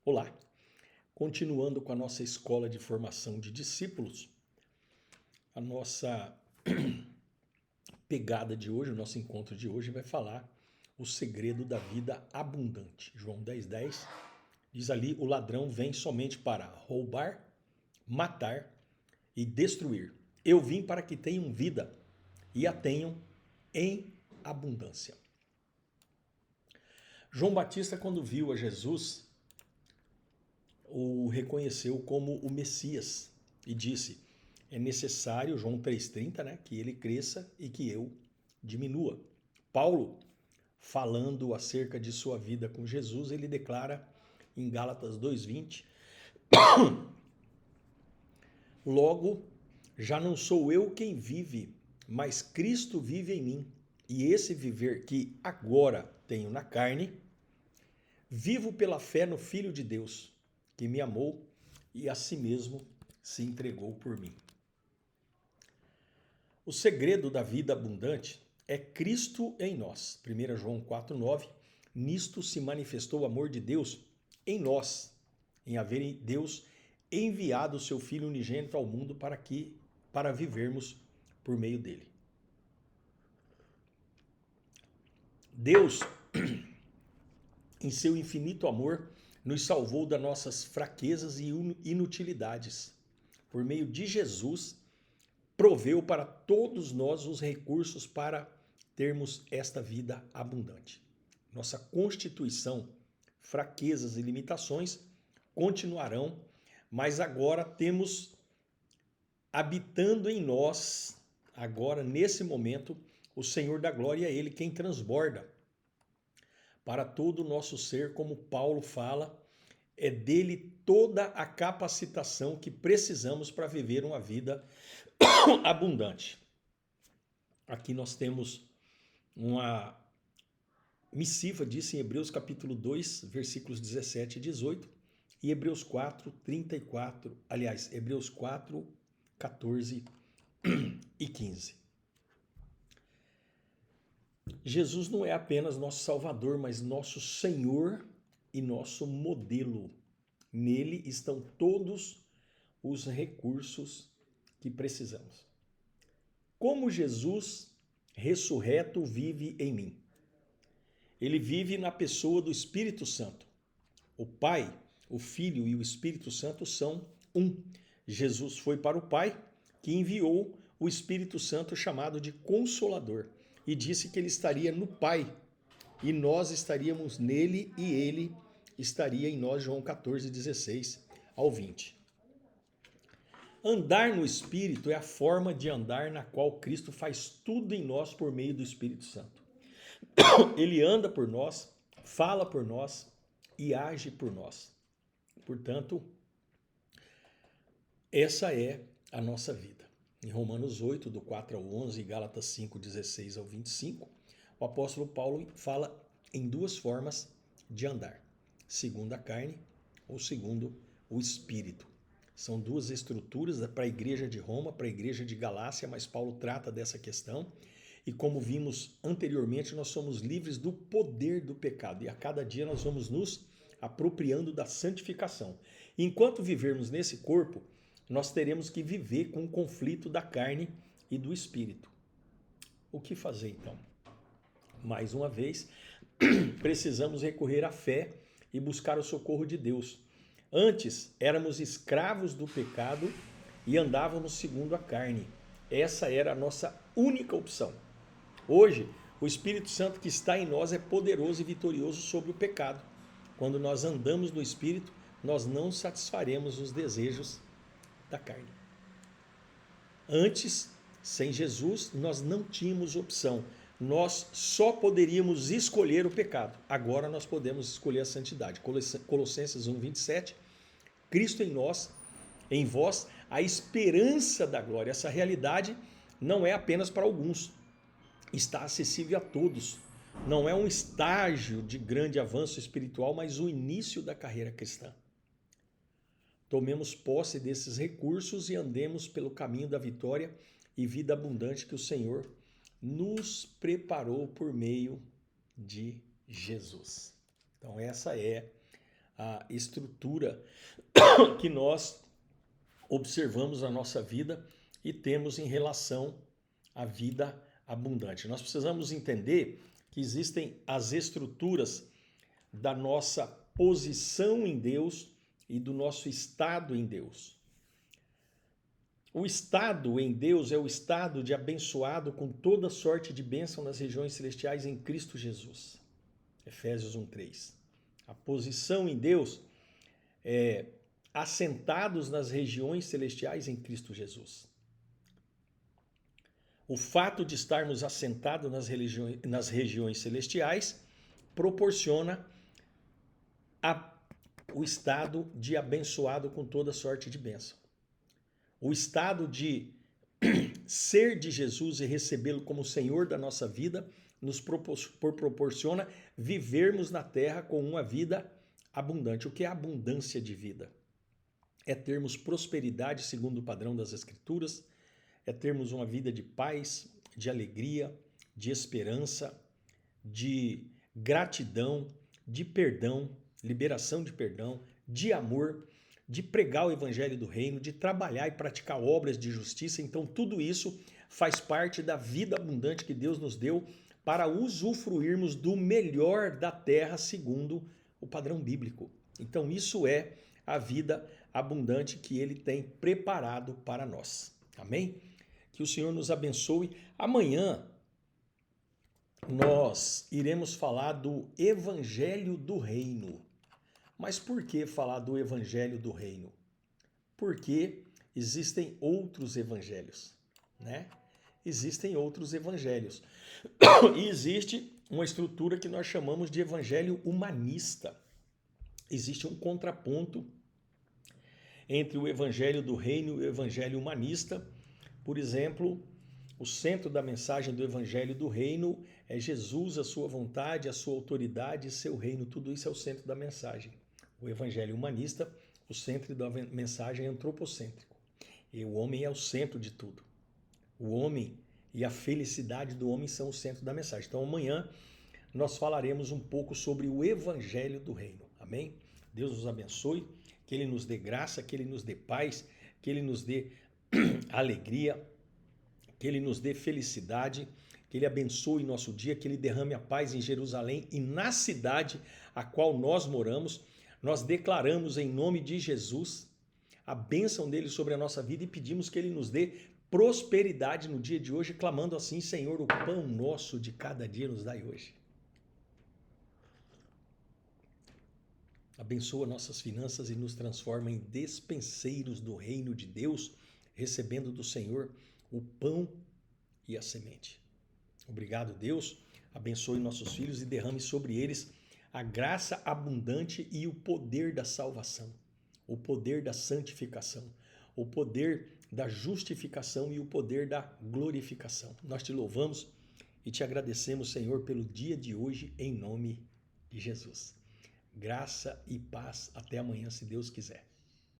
Olá, continuando com a nossa escola de formação de discípulos, a nossa pegada de hoje, o nosso encontro de hoje vai falar o segredo da vida abundante. João 10,10 diz ali, o ladrão vem somente para roubar, matar e destruir. Eu vim para que tenham vida e a tenham em abundância. João Batista, quando viu a Jesus, o reconheceu como o Messias e disse, é necessário, João 3,30, né, que ele cresça e que eu diminua. Paulo, falando acerca de sua vida com Jesus, ele declara em Gálatas 2,20, logo, já não sou eu quem vive, mas Cristo vive em mim. E esse viver que agora tenho na carne, vivo pela fé no Filho de Deus, que me amou e a si mesmo se entregou por mim. O segredo da vida abundante é Cristo em nós. 1 João 4,9, nisto se manifestou o amor de Deus em nós, em haver Deus enviado o seu Filho unigênito ao mundo para vivermos por meio dele. Deus, em seu infinito amor, nos salvou das nossas fraquezas e inutilidades. Por meio de Jesus, proveu para todos nós os recursos para termos esta vida abundante. Nossa constituição, fraquezas e limitações continuarão, mas agora temos habitando em nós, agora nesse momento, o Senhor da glória, é Ele quem transborda para todo o nosso ser, como Paulo fala, é dele toda a capacitação que precisamos para viver uma vida abundante. Aqui nós temos uma missiva disso em Hebreus capítulo 2, versículos 17 e 18, e Hebreus 4, 34, aliás, Hebreus 4, 14 e 15. Jesus não é apenas nosso Salvador, mas nosso Senhor e nosso modelo. Nele estão todos os recursos que precisamos. Como Jesus ressurreto vive em mim? Ele vive na pessoa do Espírito Santo. O Pai, o Filho e o Espírito Santo são um. Jesus foi para o Pai, que enviou o Espírito Santo chamado de Consolador e disse que ele estaria no Pai e nós estaríamos nele e ele estaria em nós, João 14, 16 ao 20. Andar no Espírito é a forma de andar na qual Cristo faz tudo em nós por meio do Espírito Santo. Ele anda por nós, fala por nós e age por nós. Portanto, essa é a nossa vida. Em Romanos 8, do 4 ao 11 e Gálatas 5, 16 ao 25, o apóstolo Paulo fala em duas formas de andar. Segundo a carne ou segundo o Espírito. São duas estruturas para a igreja de Roma, para a igreja de Galácia, mas Paulo trata dessa questão. E como vimos anteriormente, nós somos livres do poder do pecado. E a cada dia nós vamos nos apropriando da santificação. Enquanto vivermos nesse corpo, nós teremos que viver com o conflito da carne e do espírito. O que fazer então? Mais uma vez, precisamos recorrer à fé e buscar o socorro de Deus. Antes, éramos escravos do pecado e andávamos segundo a carne. Essa era a nossa única opção. Hoje, o Espírito Santo que está em nós é poderoso e vitorioso sobre o pecado. Quando nós andamos no Espírito, nós não satisfaremos os desejos da carne. Antes, sem Jesus, nós não tínhamos opção. Nós só poderíamos escolher o pecado. Agora nós podemos escolher a santidade. Colossenses 1, 27. Cristo em nós, em vós, a esperança da glória. Essa realidade não é apenas para alguns. Está acessível a todos. Não é um estágio de grande avanço espiritual, mas o início da carreira cristã. Tomemos posse desses recursos e andemos pelo caminho da vitória e vida abundante que o Senhor nos preparou por meio de Jesus. Então essa é a estrutura que nós observamos na nossa vida e temos em relação à vida abundante. Nós precisamos entender que existem as estruturas da nossa posição em Deus e do nosso estado em Deus. O estado em Deus é o estado de abençoado com toda sorte de bênção nas regiões celestiais em Cristo Jesus. Efésios 1:3. A posição em Deus é assentados nas regiões celestiais em Cristo Jesus. O fato de estarmos assentados nas regiões celestiais proporciona o estado de abençoado com toda sorte de bênção. O estado de ser de Jesus e recebê-lo como Senhor da nossa vida nos proporciona vivermos na terra com uma vida abundante. O que é abundância de vida? É termos prosperidade segundo o padrão das Escrituras, é termos uma vida de paz, de alegria, de esperança, de gratidão, de perdão, liberação de perdão, de amor, de pregar o evangelho do reino, de trabalhar e praticar obras de justiça. Então tudo isso faz parte da vida abundante que Deus nos deu para usufruirmos do melhor da terra segundo o padrão bíblico. Então isso é a vida abundante que Ele tem preparado para nós. Amém? Que o Senhor nos abençoe. Amanhã nós iremos falar do Evangelho do Reino. Mas por que falar do Evangelho do Reino? Porque existem outros evangelhos, né? Existem outros evangelhos. E existe uma estrutura que nós chamamos de evangelho humanista. Existe um contraponto entre o Evangelho do Reino e o Evangelho humanista. Por exemplo, o centro da mensagem do Evangelho do Reino é Jesus, a sua vontade, a sua autoridade e seu reino. Tudo isso é o centro da mensagem. O Evangelho humanista, o centro da mensagem é antropocêntrico. E o homem é o centro de tudo. O homem e a felicidade do homem são o centro da mensagem. Então amanhã nós falaremos um pouco sobre o Evangelho do Reino. Amém? Deus nos abençoe, que Ele nos dê graça, que Ele nos dê paz, que Ele nos dê alegria, que Ele nos dê felicidade, que Ele abençoe nosso dia, que Ele derrame a paz em Jerusalém e na cidade a qual nós moramos. Nós declaramos em nome de Jesus a bênção dele sobre a nossa vida e pedimos que ele nos dê prosperidade no dia de hoje, clamando assim: Senhor, o pão nosso de cada dia nos dai hoje. Abençoa nossas finanças e nos transforma em despenseiros do reino de Deus, recebendo do Senhor o pão e a semente. Obrigado, Deus. Abençoe nossos filhos e derrame sobre eles a graça abundante e o poder da salvação, o poder da santificação, o poder da justificação e o poder da glorificação. Nós te louvamos e te agradecemos, Senhor, pelo dia de hoje, em nome de Jesus. Graça e paz. Até amanhã, se Deus quiser.